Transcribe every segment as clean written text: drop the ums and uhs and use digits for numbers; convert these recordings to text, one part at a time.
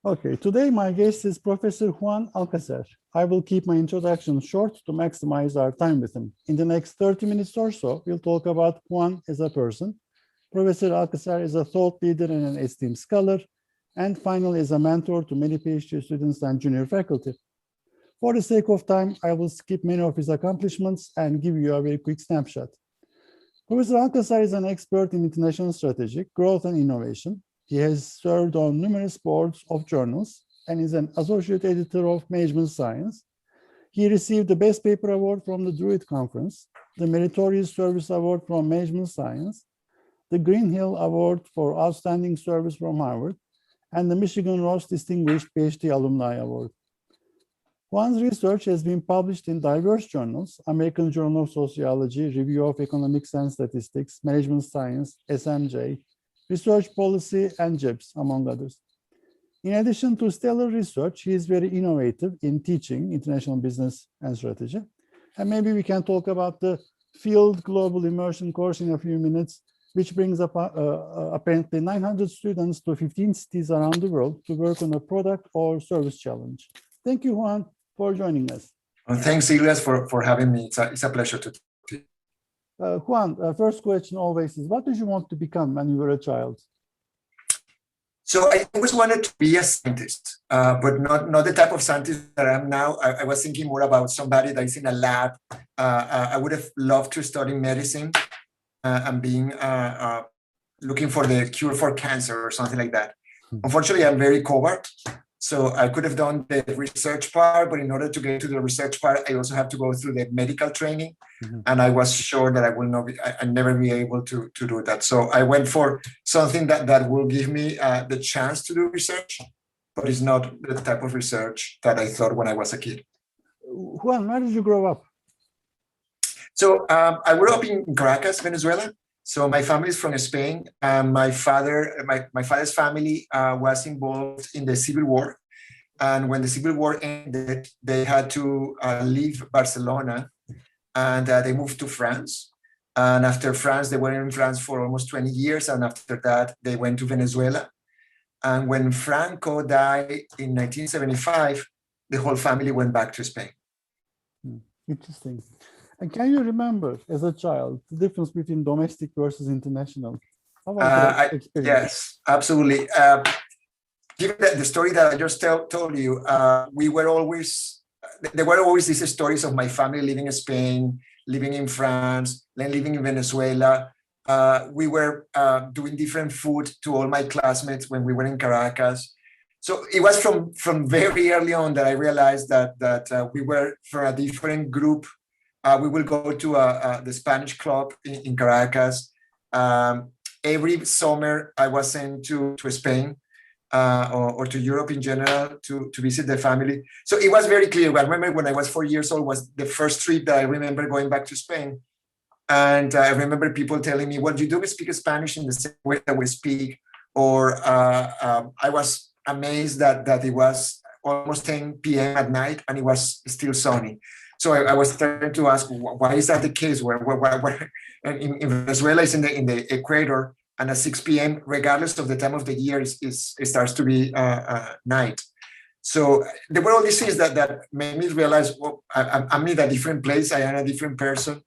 Okay, today my guest is Professor Juan Alcacer. I will keep my introduction short to maximize our time with him. In the next 30 minutes or so, we'll talk about Juan as a person. Professor Alcacer is a thought leader and an esteemed scholar, and finally is a mentor to many PhD students and junior faculty. For the sake of time, I will skip many of his accomplishments and give you a very quick snapshot. Professor Alcacer is an expert in international strategy, growth, and innovation. He has served on numerous boards of journals and is an associate editor of Management Science. He received the Best Paper Award from the Druid Conference, the Meritorious Service Award from Management Science, the Greenhill Award for Outstanding Service from Harvard, and the Michigan Ross Distinguished PhD Alumni Award. Juan's research has been published in diverse journals: American Journal of Sociology, Review of Economics and Statistics, Management Science, SMJ, Research Policy, and JIBS, among others. In addition to stellar research, he is very innovative in teaching international business and strategy. And maybe we can talk about the Field Global Immersion course in a few minutes, which brings up apparently 900 students to 15 cities around the world to work on a product or service challenge. Thank you, Juan, for joining us. Well, thanks, Ilyas, for having me. It's a pleasure to talk to you. Juan, first question always is, what did you want to become when you were a child? So I always wanted to be a scientist, but not the type of scientist that I am now. I was thinking more about somebody that is in a lab. I would have loved to study medicine and being looking for the cure for cancer or something like that. Unfortunately, I'm very covert. So I could have done the research part, but in order to get to the research part, I also have to go through the medical training. And I was sure that I'd never be able to do that. So I went for something that will give me the chance to do research, but it's not the type of research that I thought when I was a kid. Juan, where did you grow up? So I grew up in Caracas, Venezuela. So my family is from Spain. My father's family was involved in the Civil War. And when the Civil War ended, they had to leave Barcelona and they moved to France. And after France, they were in France for almost 20 years. And after that, they went to Venezuela. And when Franco died in 1975, the whole family went back to Spain. Interesting. And can you remember, as a child, the difference between domestic versus international? How was that experience? Yes, absolutely. Given the story that I just told you, there were always these stories of my family living in Spain, living in France, then living in Venezuela. We were doing different food to all my classmates when we were in Caracas. So it was from very early on that I realized that we were from a different group. We will go to the Spanish club in Caracas. Every summer, I was sent to Spain or to Europe in general to visit the family. So it was very clear. I remember when I was 4 years old was the first trip that I remember going back to Spain. And I remember people telling me, well, you do speak Spanish in the same way that we speak. Or I was amazed that it was almost 10 p.m. at night and it was still sunny. So I was starting to ask, why is that the case? Where in Venezuela is in the equator, and at 6 p.m., regardless of the time of the year, it starts to be night. So there were all these things that made me realize, well, I'm in a different place. I am a different person.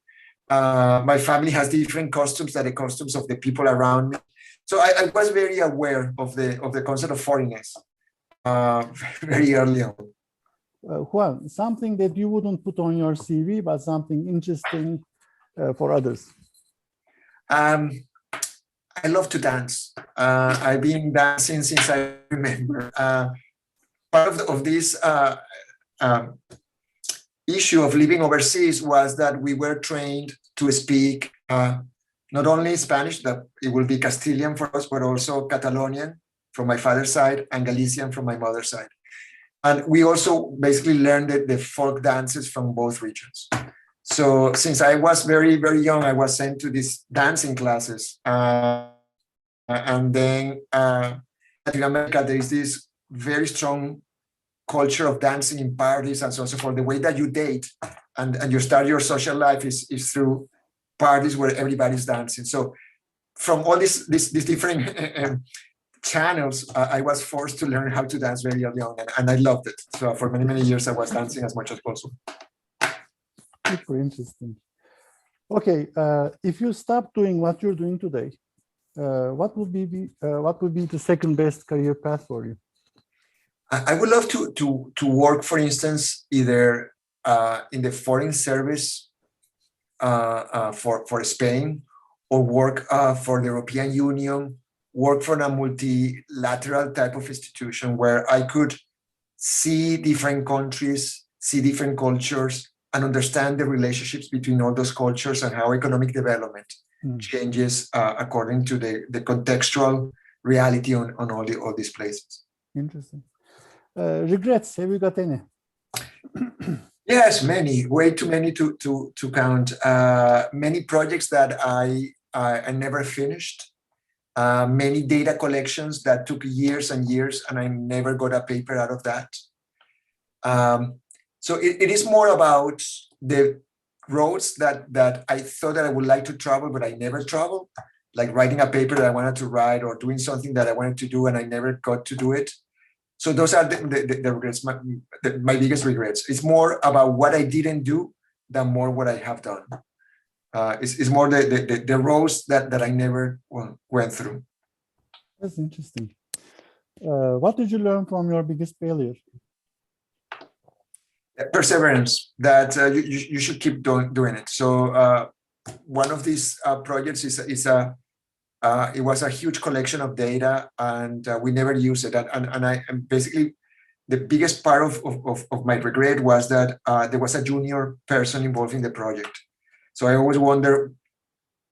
My family has different customs than the customs of the people around me. So I was very aware of the concept of foreignness very early on. Juan, something that you wouldn't put on your CV, but something interesting for others. I love to dance. I've been dancing since I remember. Part of this issue of living overseas was that we were trained to speak not only Spanish, that it will be Castilian for us, but also Catalonian from my father's side and Galician from my mother's side. And we also basically learned the folk dances from both regions. So since I was very, very young, I was sent to these dancing classes. And then in America, there is this very strong culture of dancing in parties and so on and so forth. The way that you date and you start your social life is through parties where everybody's dancing. So from all these different channels, I was forced to learn how to dance very early on, and I loved it. So for many, many years, I was dancing as much as possible. Super interesting. Okay, if you stop doing what you're doing today, what would be the second best career path for you? I would love to work, for instance, either in the foreign service for Spain, or work for the European Union, work for a multilateral type of institution where I could see different countries, see different cultures, and understand the relationships between all those cultures and how economic development changes according to the contextual reality on all these places. Interesting. Regrets, have you got any? Yes, many, way too many to count. Many projects that I never finished. Many data collections that took years and years, and I never got a paper out of that. So it is more about the roads that I thought that I would like to travel, but I never traveled, like writing a paper that I wanted to write, or doing something that I wanted to do and I never got to do it. So those are the regrets, my biggest regrets. It's more about what I didn't do than more what I have done. It's more the roads that I never went through. That's interesting. What did you learn from your biggest failure? Perseverance, that you should keep doing it. So one of these projects it was a huge collection of data, and we never used it. And basically, the biggest part of my regret was that there was a junior person involved in the project. So I always wonder,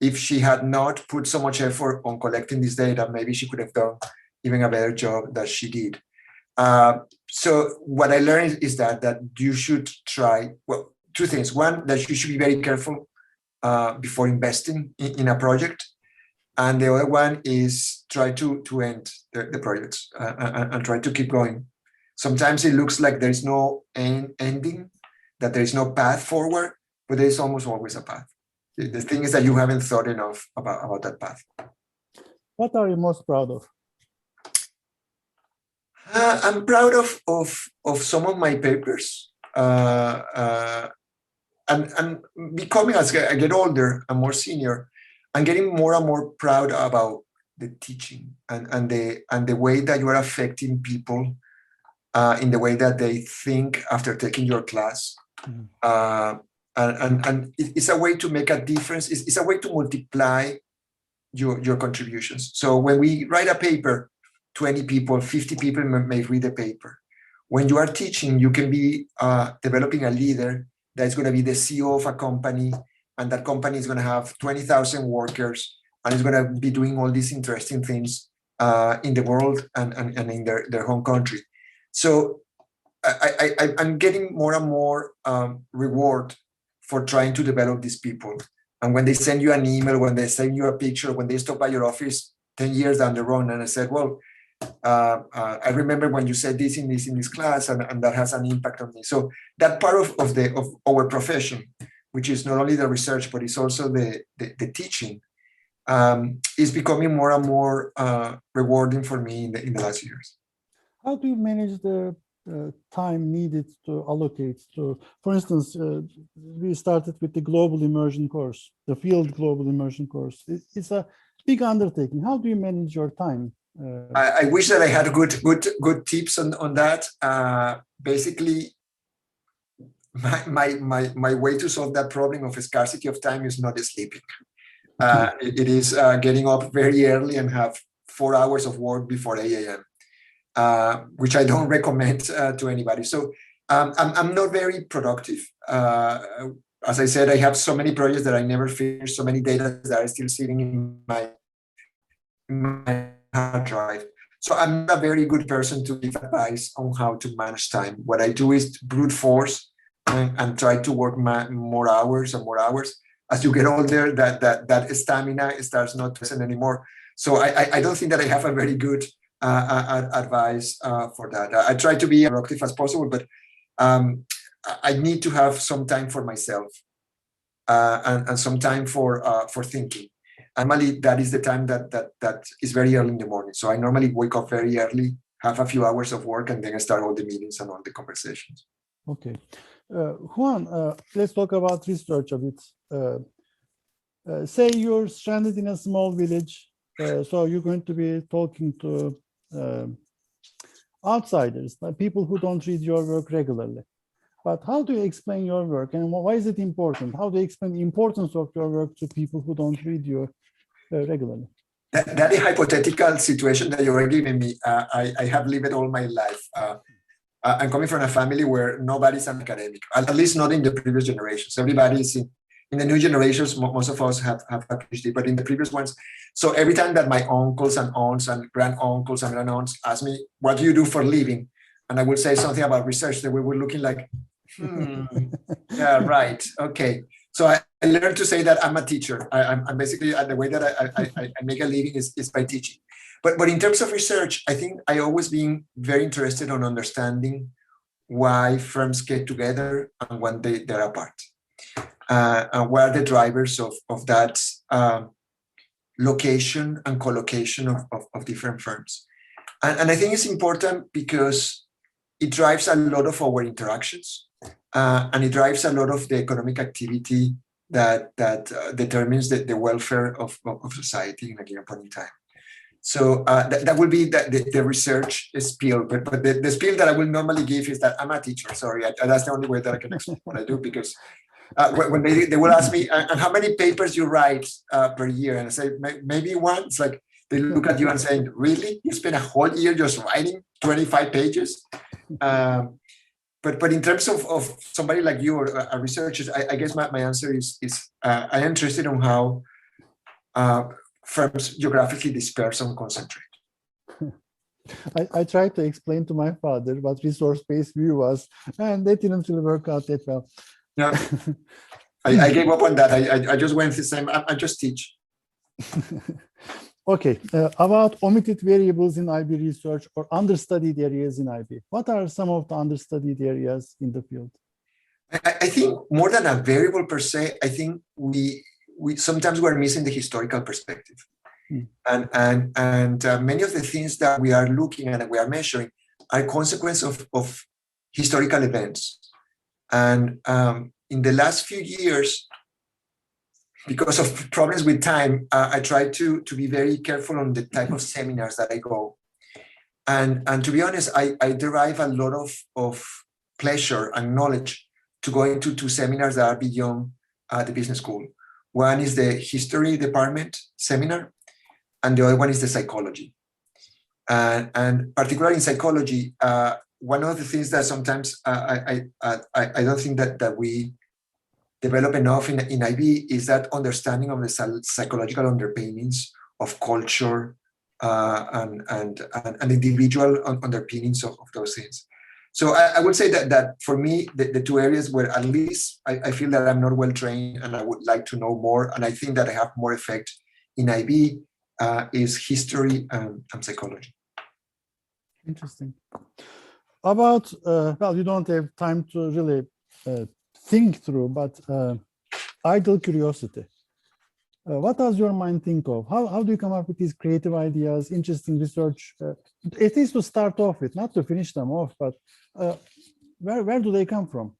if she had not put so much effort on collecting this data, maybe she could have done even a better job than she did. So what I learned is that you should try, well, two things. One, that you should be very careful before investing in a project. And the other one is try to end the projects and try to keep going. Sometimes it looks like there is no ending, that there is no path forward, but there is almost always a path. The thing is that you haven't thought enough about that path. What are you most proud of? I'm proud of some of my papers. And becoming, as I get older and more senior, I'm getting more and more proud about the teaching and the way that you are affecting people in the way that they think after taking your class. And it's a way to make a difference. It's a way to multiply your contributions. So when we write a paper, 20 people, 50 people may read the paper. When you are teaching, you can be developing a leader that is going to be the CEO of a company, and that company is going to have 20,000 workers, and is going to be doing all these interesting things in the world and in their home country. So I'm getting more and more reward for trying to develop these people. And when they send you an email, when they send you a picture, when they stop by your office 10 years down the road, and I said, well, I remember when you said this in this class, and that has an impact on me. So that part of our profession, which is not only the research, but it's also the teaching, is becoming more and more rewarding for me in the last years. How do you manage the time needed to allocate to, for instance, we started with the global immersion course, the field global immersion course. It's a big undertaking. How do you manage your time? I wish that I had good tips on that. Basically, my way to solve that problem of scarcity of time is not sleeping. It is getting up very early and have 4 hours of work before 8 a.m. Which I don't recommend to anybody. So I'm not very productive. As I said, I have so many projects that I never finished, so many data that are still sitting in my hard drive. So I'm not a very good person to give advice on how to manage time. What I do is brute force and try to work more hours and more hours. As you get older, that stamina starts not present anymore. So I don't think that I have a very good advice for that. I try to be as productive as possible, but I need to have some time for myself and some time for thinking. normally that is the time that is very early in the morning. So I normally wake up very early, have a few hours of work, and then I start all the meetings and all the conversations. Okay. Juan, let's talk about research a bit. Say you're stranded in a small village, so you're going to be talking to outsiders, people who don't read your work regularly. But how do you explain your work, and why is it important? How do you explain the importance of your work to people who don't read you regularly? That hypothetical situation that you are giving me, I have lived all my life. I'm coming from a family where nobody's an academic, at least not in the previous generations. Everybody's in the new generations, most of us have a PhD, but in the previous ones. So every time that my uncles and aunts and granduncles and grandaunt ask me, what do you do for a living? And I would say something about research, that we were looking like, yeah, right, okay. So I learned to say that I'm a teacher. I'm basically, the way that I make a living is by teaching. But in terms of research, I think I always been very interested on understanding why firms get together and when they're apart. And what are the drivers of that location and collocation of different firms. And I think it's important because it drives a lot of our interactions, and it drives a lot of the economic activity that determines the welfare of society in a given point in time. So that will be the research spiel, but the spiel that I will normally give is that I'm a teacher. Sorry, that's the only way that I can explain what I do, because when they will ask me, and how many papers you write per year, and I say maybe one. It's like they look at you and saying, really, you spend a whole year just writing 25 pages? But in terms of somebody like you or a researcher, I guess my answer is I'm interested in how firms geographically disperse and concentrate. I tried to explain to my father what resource-based view was, and that didn't really work out that well. Yeah, I gave up on that. I just went the same. I just teach. Okay, about omitted variables in IB research or understudied areas in IB. What are some of the understudied areas in the field? I think more than a variable per se, I think we sometimes we're missing the historical perspective. And many of the things that we are looking at and we are measuring are consequence of historical events. And in the last few years, because of problems with time, I try to be very careful on the type of seminars that I go. And to be honest, I derive a lot of pleasure and knowledge to go into two seminars that are beyond the business school. One is the history department seminar, and the other one is the psychology. And particularly in psychology, one of the things that sometimes I don't think that we develop enough in IB is that understanding of the psychological underpinnings of culture and individual underpinnings of those things. So I would say that for me, the two areas where at least I feel that I'm not well trained and I would like to know more, and I think that I have more effect in IB is history and psychology. Interesting. About, well, you don't have time to really think through, but idle curiosity. What does your mind think of? How do you come up with these creative ideas, interesting research? At least to start off with, not to finish them off, but where do they come from?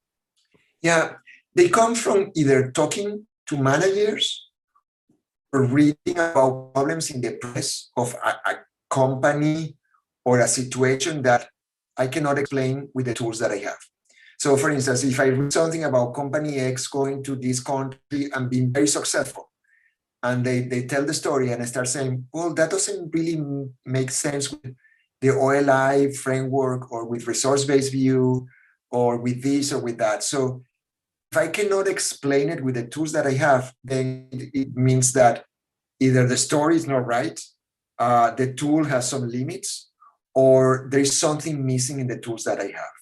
Yeah, they come from either talking to managers or reading about problems in the press of a company or a situation that I cannot explain with the tools that I have. So for instance, if I read something about company X going to this country and being very successful, and they tell the story and I start saying, well, that doesn't really make sense with the OLI framework or with resource-based view or with this or with that. So if I cannot explain it with the tools that I have, then it means that either the story is not right, the tool has some limits, or there is something missing in the tools that I have.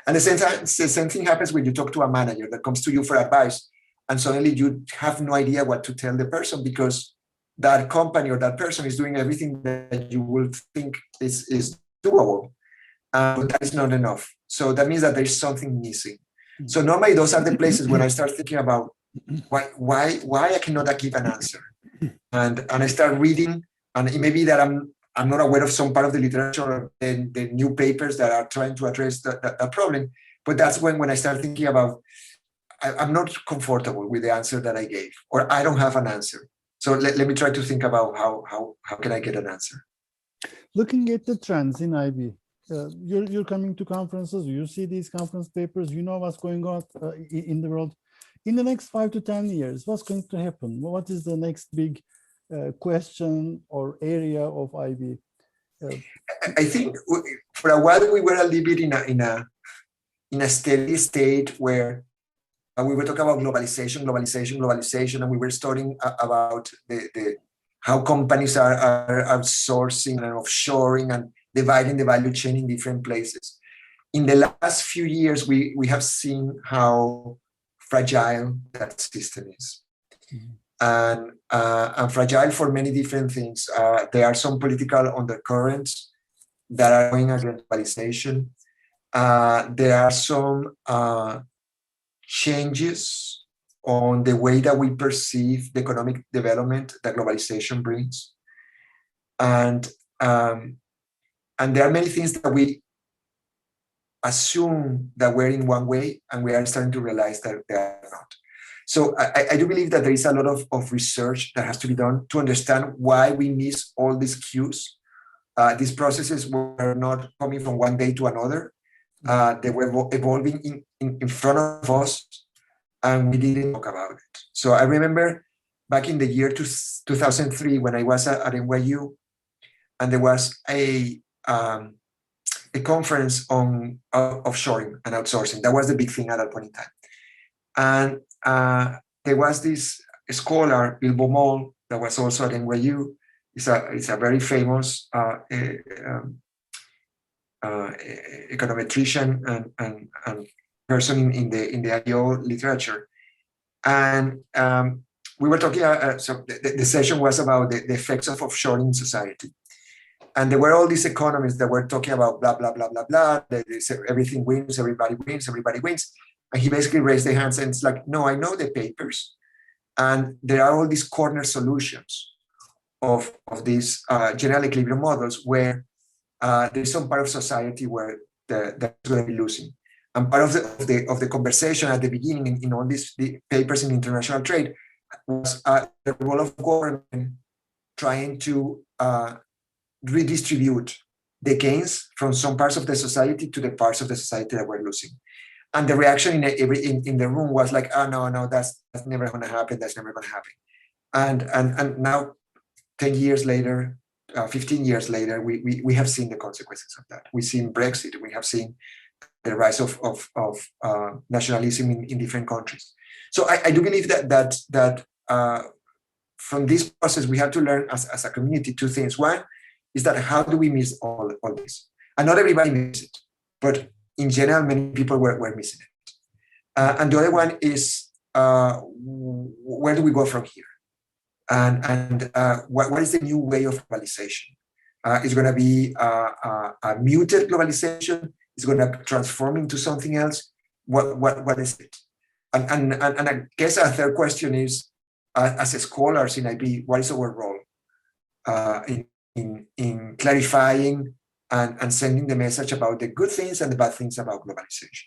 And the same thing happens when you talk to a manager that comes to you for advice, and suddenly you have no idea what to tell the person because that company or that person is doing everything that you will think is doable. But that is not enough. So that means that there is something missing. So normally those are the places when I start thinking about why I cannot give an answer. and I start reading, and it may be that I'm not aware of some part of the literature and the new papers that are trying to address that problem. But that's when I start thinking about, I'm not comfortable with the answer that I gave, or I don't have an answer. So let me try to think about how can I get an answer. Looking at the trends in IB, you're coming to conferences, you see these conference papers, you know what's going on in the world. In the next 5 to 10 years, what's going to happen? What is the next big question or area of IB? I think for a while we were a little bit in a steady state where we were talking about globalization, and we were studying about the how companies are outsourcing and offshoring and dividing the value chain in different places. In the last few years, we have seen how fragile that system is. Mm-hmm. And fragile for many different things. There are some political undercurrents that are going against globalization. There are some changes on the way that we perceive the economic development that globalization brings. And there are many things that we assume that we're in one way, and we are starting to realize that they are not. So I do believe that there is a lot of research that has to be done to understand why we miss all these cues. These processes were not coming from one day to another. They were evolving in front of us, and we didn't talk about it. So I remember back in the year 2003 when I was at NYU, and there was a conference on offshoring and outsourcing. That was the big thing at that point in time. And there was this scholar, Bill Baumol, that was also at NYU. It's a very famous econometrician and person in the IO literature. And we were talking, so the session was about the effects of offshoring in society. And there were all these economists that were talking about blah, blah, blah, blah, blah. They said everything wins, everybody wins, everybody wins. And he basically raised their hands and it's like, no, I know the papers. And there are all these corner solutions of these general equilibrium models where there's some part of society where that's going to be losing. And part of the conversation at the beginning in all these papers in international trade was the role of government trying to redistribute the gains from some parts of the society to the parts of the society that were losing. And the reaction in the room was like, oh, no, that's never going to happen. That's never going to happen. And now, 10 years later, 15 years later, we have seen the consequences of that. We've seen Brexit. We have seen the rise of nationalism in different countries. So I do believe that from this process, we have to learn as a community two things. One is that how do we miss all this? And not everybody misses it, but in general, many people were missing it. And the other one is where do we go from here? And what is the new way of globalization? It's going to be a muted globalization. It's going to transform into something else. What is it? And I guess a third question is, as scholars in IB, what is our role in clarifying and sending the message about the good things and the bad things about globalization?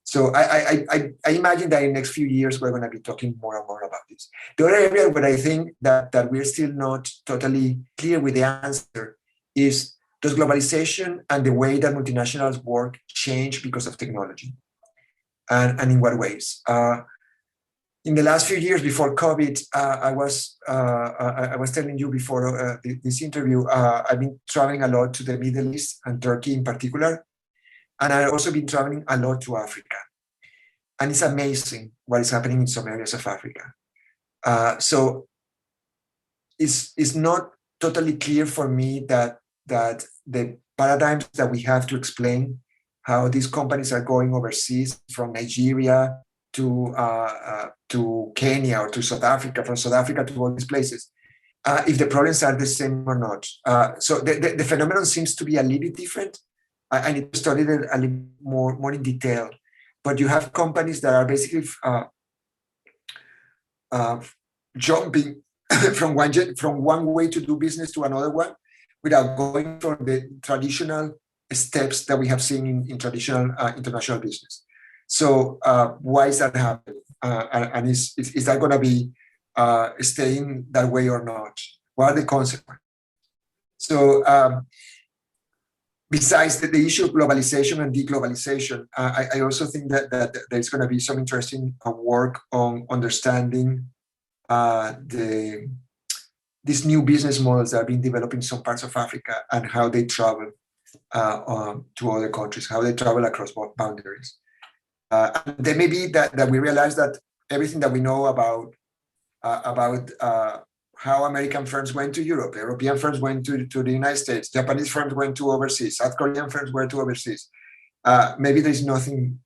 So I imagine that in the next few years, we're going to be talking more and more about this. The other area where I think that we're still not totally clear with the answer is, does globalization and the way that multinationals work change because of technology? And in what ways? In the last few years before COVID, I was telling you before this interview, I've been traveling a lot to the Middle East and Turkey in particular. And I've also been traveling a lot to Africa. And it's amazing what is happening in some areas of Africa. So it's not totally clear for me that the paradigms that we have to explain how these companies are going overseas from Nigeria to Kenya or to South Africa, from South Africa to all these places, if the problems are the same or not. So the phenomenon seems to be a little bit different. I need to study it a little more in detail. But you have companies that are basically jumping from one way to do business to another one without going for the traditional steps that we have seen in traditional international business. So why is that happening? And is that going to be staying that way or not? What are the consequences? So besides the issue of globalization and deglobalization, I also think that there's going to be some interesting work on understanding these new business models that are being developed in some parts of Africa and how they travel to other countries, how they travel across boundaries. And there may be that we realize that everything that we know about how American firms went to Europe, European firms went to the United States, Japanese firms went to overseas, South Korean firms went to overseas. Maybe there's nothing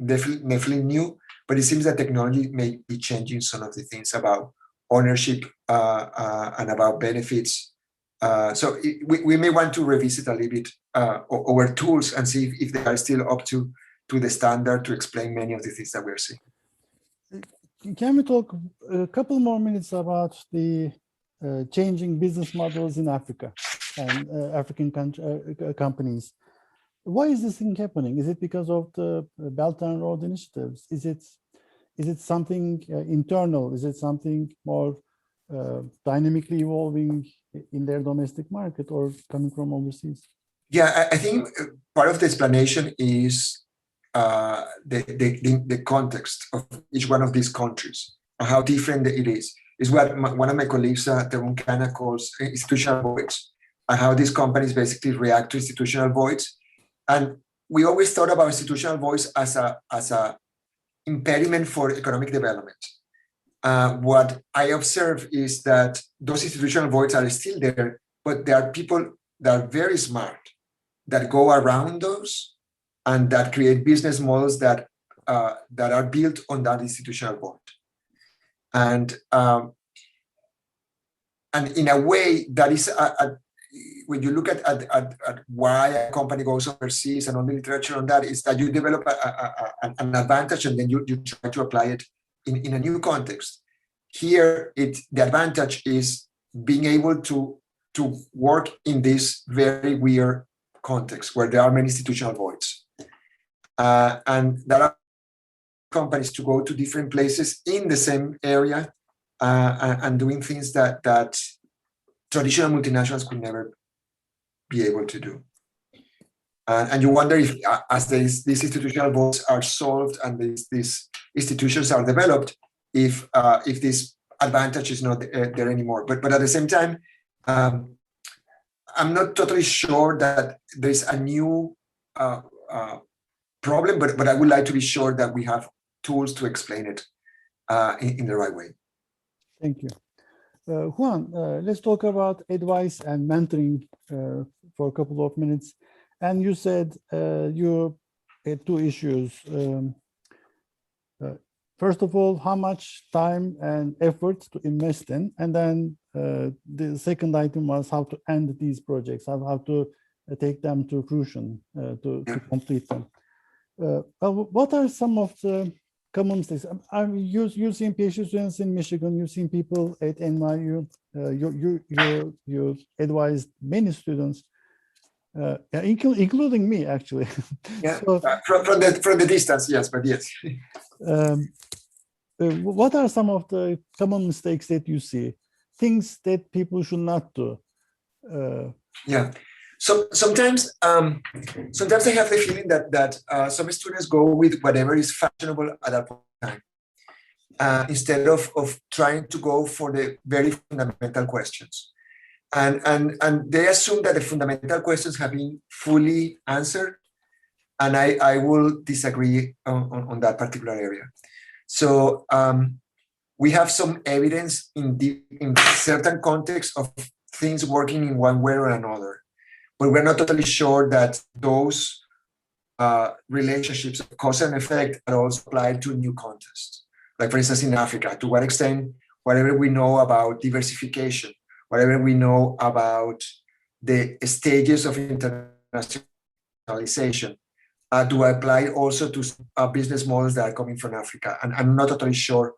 definitely new, but it seems that technology may be changing some of the things about ownership and about benefits. So we may want to revisit a little bit our tools and see if they are still up to the standard to explain many of the things that we're seeing. Can we talk a couple more minutes about the changing business models in Africa and African companies? Why is this thing happening? Is it because of the Belt and Road initiatives? Is it something internal? Is it something more dynamically evolving in their domestic market or coming from overseas? Yeah, I think part of the explanation is the context of each one of these countries, how different it is what one of my colleagues, Terunkana, calls institutional voids, and how these companies basically react to institutional voids. And we always thought about institutional voids as a impediment for economic development. What I observe is that those institutional voids are still there, but there are people that are very smart that go around those and that create business models that are built on that institutional void. And in a way, that is when you look at why a company goes overseas and on the literature on that, is that you develop an advantage and then you try to apply it in a new context. Here, the advantage is being able to work in this very weird context where there are many institutional voids. And there are companies to go to different places in the same area and doing things that traditional multinationals could never be able to do. And you wonder if, as these institutional voids are solved and these institutions are developed, if this advantage is not there anymore. But at the same time, I'm not totally sure that there's a new problem, but I would like to be sure that we have tools to explain it in the right way. Thank you. Juan, let's talk about advice and mentoring for a couple of minutes. And you said you had two issues. First of all, how much time and effort to invest in, and then the second item was how to end these projects, how to take them to fruition, to complete them. What are some of the common mistakes? You've seen PhD students in Michigan, you've seen people at NYU, you advised many students, including me, actually. Yeah, so, from the distance, yes, but yes. What are some of the common mistakes that you see? Things that people should not do? Yeah. So sometimes I have the feeling that some students go with whatever is fashionable at that point in time, instead of trying to go for the very fundamental questions. And they assume that the fundamental questions have been fully answered. And I will disagree on that particular area. So we have some evidence in certain contexts of things working in one way or another. But we're not totally sure that those relationships of cause and effect are also applied to new contexts. Like, for instance, in Africa, to what extent, whatever we know about diversification, whatever we know about the stages of internationalization, do apply also to business models that are coming from Africa. And I'm not totally sure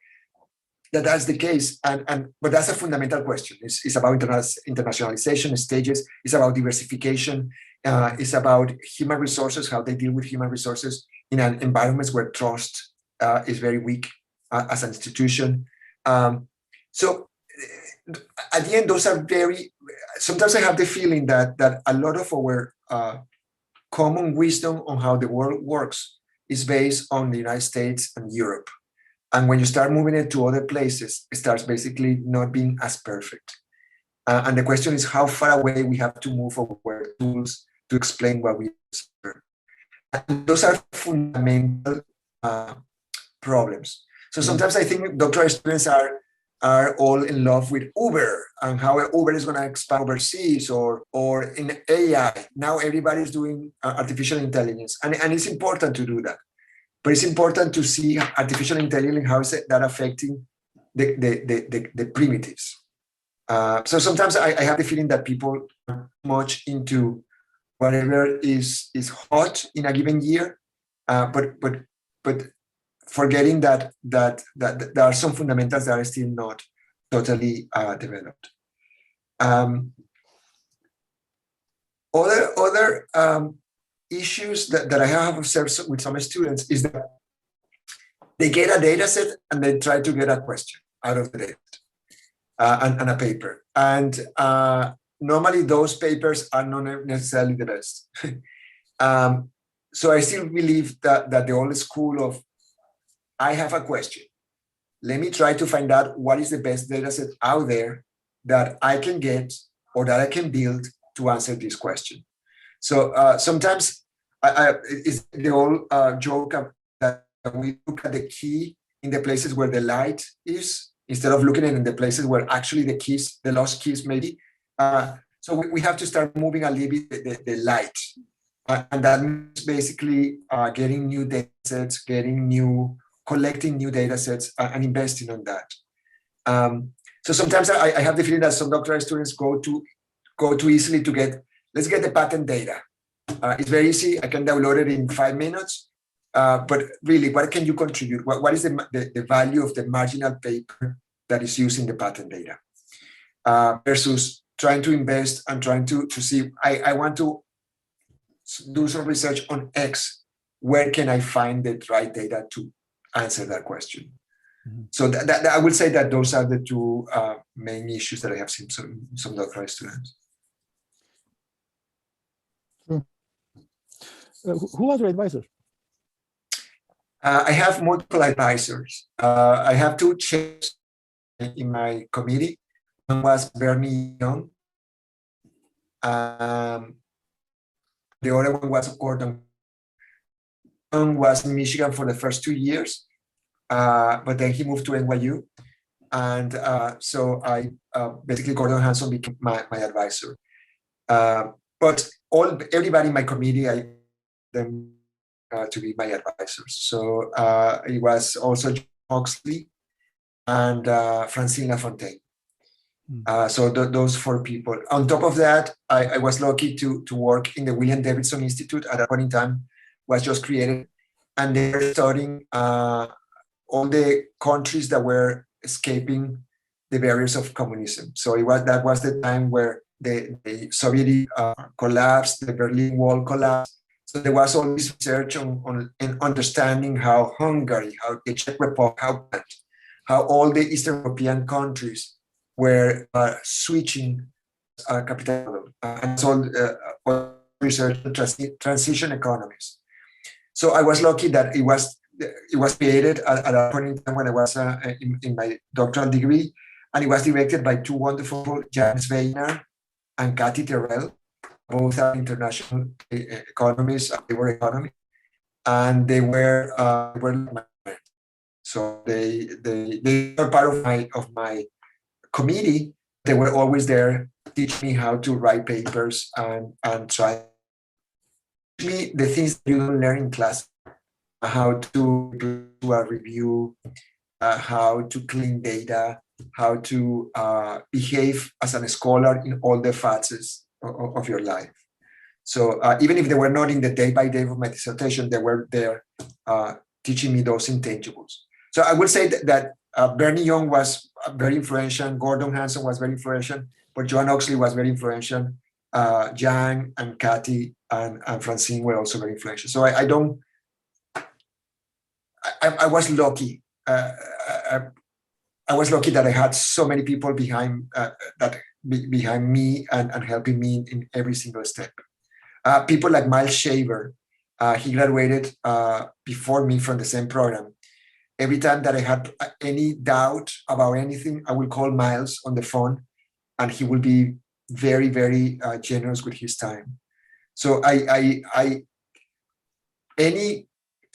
that's the case, but that's a fundamental question. It's about internationalization stages. It's about diversification. It's about human resources, how they deal with human resources in an environments where trust is very weak as an institution. So at the end, those are very. Sometimes I have the feeling that a lot of our common wisdom on how the world works is based on the United States and Europe. And when you start moving it to other places, it starts basically not being as perfect. And the question is how far away we have to move our tools to explain what we observe. And those are fundamental problems. So sometimes I think doctoral students are all in love with Uber and how Uber is going to expand overseas or in AI. Now everybody's doing artificial intelligence. And it's important to do that. But it's important to see artificial intelligence, how is that affecting the primitives. So sometimes I have the feeling that people are much into whatever is hot in a given year, but forgetting that there are some fundamentals that are still not totally developed. Other issues that I have observed with some students is that they get a data set and they try to get a question out of the data and a paper. And normally those papers are not necessarily the best. So I still believe that the old school of, I have a question. Let me try to find out what is the best data set out there that I can get or that I can build to answer this question. So sometimes it's the old joke that we look at the key in the places where the light is, instead of looking at it in the places where actually the lost keys maybe. So we have to start moving a little bit the light. And that means basically getting new data sets, collecting new data sets and investing on that. So sometimes I have the feeling that some doctoral students go too easily to let's get the patent data. It's very easy. I can download it in 5 minutes. But really, what can you contribute? What is the value of the marginal paper that is using the patent data versus trying to invest and trying to see, I want to do some research on X. Where can I find the right data to answer that question? Mm-hmm. So that I would say that those are the two main issues that I have seen some doctoral students. Who was your advisor? I have multiple advisors. I have 2 chairs in my committee. One was Bernie Young. The other one was Gordon. One was in Michigan for the first 2 years, but then he moved to NYU. And so I basically, Gordon Hanson became my advisor. But everybody in my committee, them to be my advisors. So it was also John Huxley and Francine Lafontaine. So those 4 people. On top of that, I was lucky to work in the William Davidson Institute at that point in time, was just created. And they were studying all the countries that were escaping the barriers of communism. So that was the time where the Soviet collapsed, the Berlin Wall collapsed. So there was all this research on understanding how Hungary, how the Czech Republic, how all the Eastern European countries were switching capitalism and so research transition economies. So I was lucky that it was created at a point in time when I was in my doctoral degree, and it was directed by 2 wonderful people, James Weiner and Cathy Terrell. Both are international economists, they were economists, and they were so they were part of my committee. They were always there, teach me how to write papers and try to teach me the things that you don't learn in class, how to do a review, how to clean data, how to behave as a scholar in all the phases of your life. So even if they were not in the day-by-day of my dissertation, they were there teaching me those intangibles. So I would say that Bernie Young was very influential. Gordon Hanson was very influential. But Joan Oxley was very influential. Jan and Kathy and Francine were also very influential. So I was lucky. I was lucky that I had so many people behind me and helping me in every single step. People like Miles Shaver, he graduated before me from the same program. Every time that I had any doubt about anything, I will call Miles on the phone, and he will be very, very generous with his time. So any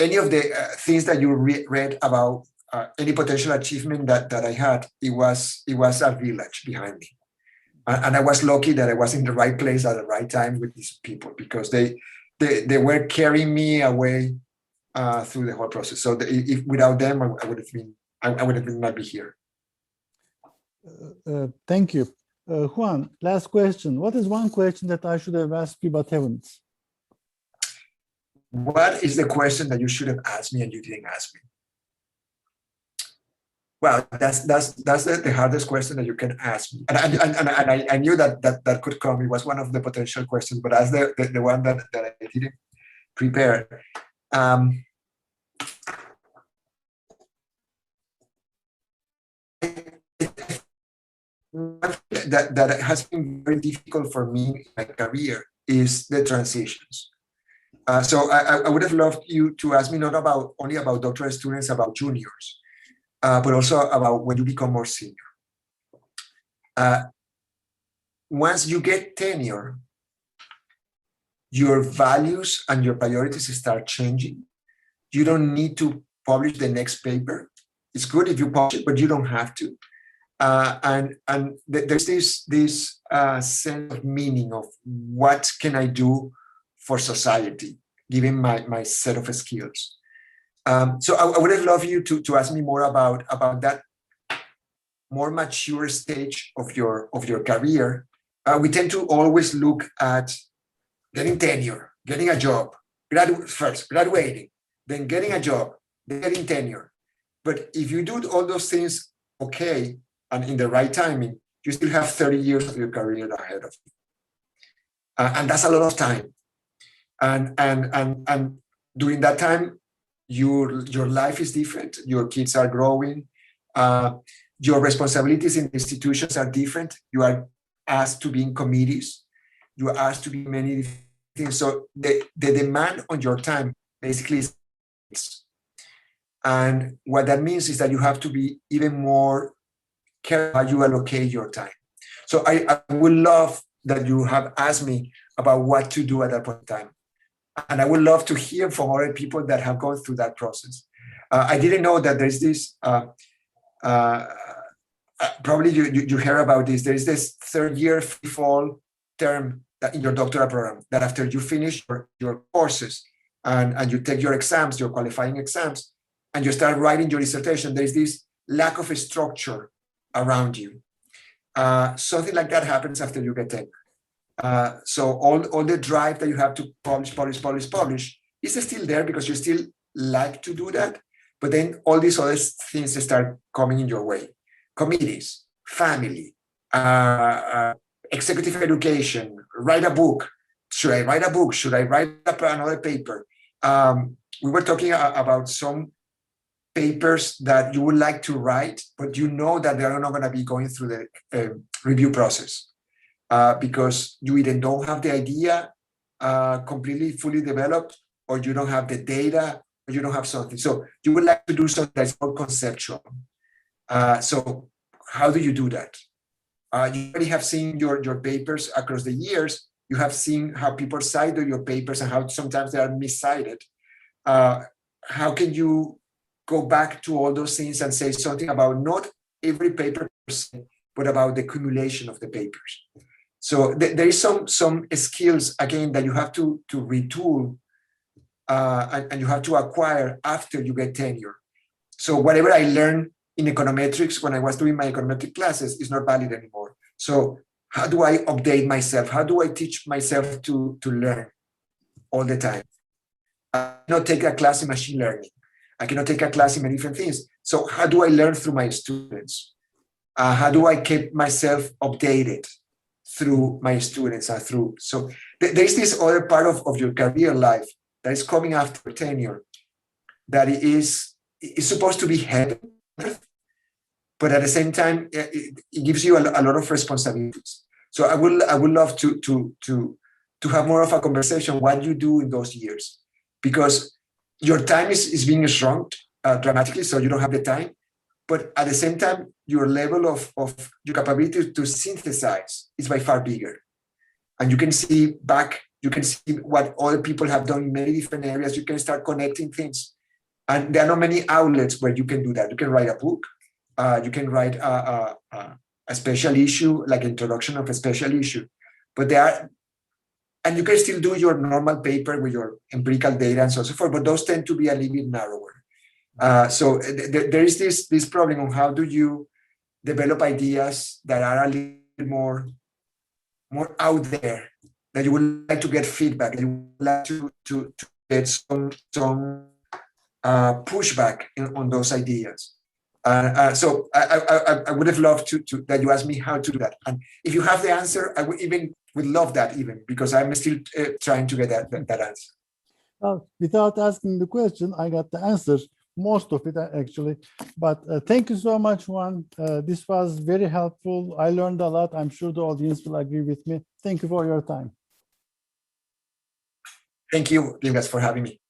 of the things that you read about any potential achievement that I had, it was a village behind me. And I was lucky that I was in the right place at the right time with these people, because they were carrying me away through the whole process. So if without them, I would have been not be here. Thank you. Juan, last question. What is one question that I should have asked you but haven't? What is the question that you should have asked me and you didn't ask me? Well, that's the hardest question that you can ask me. And I knew that could come. It was one of the potential questions, but as the one that I didn't prepare. That has been very difficult for me in my career is the transitions. So I would have loved you to ask me not only about doctoral students, about juniors, but also about when you become more senior. Once you get tenure, your values and your priorities start changing. You don't need to publish the next paper. It's good if you publish it, but you don't have to. And there's this sense of meaning of what can I do for society, given my set of skills. So I would have loved you to ask me more about that more mature stage of your career. We tend to always look at getting tenure, getting a job, graduating, then getting a job, then getting tenure. But if you do all those things okay and in the right timing, you still have 30 years of your career ahead of you. And that's a lot of time. And during that time, your life is different. Your kids are growing. Your responsibilities in institutions are different. You are asked to be in committees. You are asked to be many things. So the demand on your time basically is. And what that means is that you have to be even more careful how you allocate your time. So I would love that you have asked me about what to do at that point in time. And I would love to hear from other people that have gone through that process. I didn't know that there's this, probably you heard about this, there is this third year free fall term that in your doctoral program, that after you finish your courses and you take your exams, your qualifying exams, and you start writing your dissertation, there's this lack of a structure around you. Something like that happens after you get tenure. So all the drive that you have to publish is still there because you still like to do that. But then all these other things start coming in your way. Committees, family, executive education, write a book. Should I write a book? Should I write another paper? We were talking about some papers that you would like to write, but you know that they're not going to be going through the review process because you either don't have the idea completely fully developed, or you don't have the data, or you don't have something. So you would like to do something that's more conceptual. So how do you do that? You already have seen your papers across the years. You have seen how people cite your papers and how sometimes they are miscited. How can you go back to all those things and say something about not every paper per se, but about the accumulation of the papers? So there is some skills, again, that you have to retool and you have to acquire after you get tenure. So whatever I learned in econometrics when I was doing my econometric classes is not valid anymore. So how do I update myself? How do I teach myself to learn all the time? I cannot take a class in machine learning. I cannot take a class in many different things. So how do I learn through my students? How do I keep myself updated through my students? So there's this other part of your career life that is coming after tenure that is supposed to be heavy, but at the same time, it gives you a lot of responsibilities. So I would love to have more of a conversation what you do in those years, because your time is being shrunk dramatically, so you don't have the time. But at the same time, your level of your capability to synthesize is by far bigger. And you can see what other people have done in many different areas. You can start connecting things. And there are not many outlets where you can do that. You can write a book. You can write a special issue, like introduction of a special issue. But and you can still do your normal paper with your empirical data and so forth, but those tend to be a little bit narrower. So there is this problem on how do you develop ideas that are a little more out there, that you would like to get feedback, that you would like to get some pushback on those ideas. So I would have loved to that you asked me how to do that. And if you have the answer, I would love that even, because I'm still trying to get that answer. Well, without asking the question, I got the answer, most of it actually. But thank you so much, Juan. This was very helpful. I learned a lot. I'm sure the audience will agree with me. Thank you for your time. Thank you, Livas, for having me.